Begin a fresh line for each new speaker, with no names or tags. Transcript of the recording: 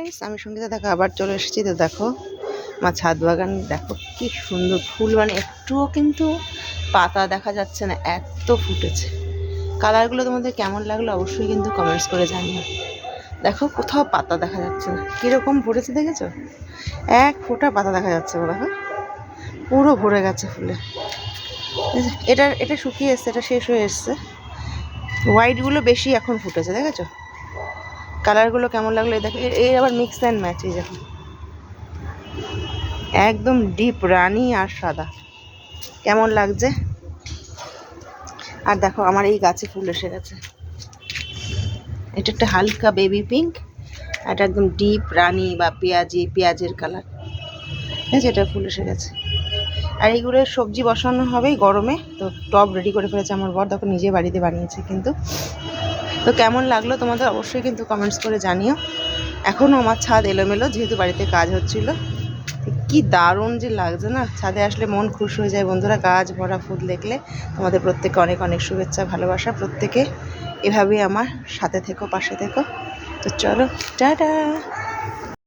Friends, আমি সঙ্গীতা দেখো আবার চলে এসেছি। তো দেখো আমার ছাদ বাগান, দেখো কি সুন্দর ফুল, মানে একটুও কিন্তু পাতা দেখা যাচ্ছে না, এত ফুটেছে। কালারগুলো তোমাদের কেমন লাগলো অবশ্যই কিন্তু কমেন্টস করে জানিও। দেখো কোথাও পাতা দেখা যাচ্ছে না, কীরকম ভরেছে দেখেছো? এক ফোঁটা পাতা দেখা যাচ্ছে না, দেখো পুরো ভরে গেছে ফুলে। এটা শুকিয়ে এসছে, এটা শেষ হয়ে এসছে। হোয়াইটগুলো বেশি এখন ফুটেছে, দেখেছো? কালারগুলো কেমন লাগলো এই দেখো, এই আবার মিক্স অ্যান্ড ম্যাচ। এই দেখো একদম ডিপ রানি আর সাদা, কেমন লাগছে? আর দেখো আমার এই গাছে ফুল এসে গেছে। এটা একটা হালকা বেবি পিঙ্ক, এটা একদম ডিপ রানি বা পেঁয়াজের কালার, ঠিক আছে? এটা ফুল এসে গেছে। আর এইগুলো সবজি বসানো হবে গরমে, তো টব রেডি করে ফেলেছে আমার বর, দেখো নিজে বাড়িতে বানিয়েছে কিন্তু। তো কেমন লাগলো তোমাদের অবশ্যই কিন্তু কমেন্টস করে জানিও। এখনও আমার ছাদ এলোমেলো, যেহেতু বাড়িতে কাজ হচ্ছিল। কি দারুণ যে লাগছে না, ছাদে আসলে মন খুশ হয়ে যায় বন্ধুরা। গাছ ভরা ফুল দেখলে। তোমাদের প্রত্যেকে অনেক অনেক শুভেচ্ছা, ভালোবাসা। প্রত্যেকে এভাবেই আমার সাথে থেকো, পাশে থেকো। তো চলো, টাটা।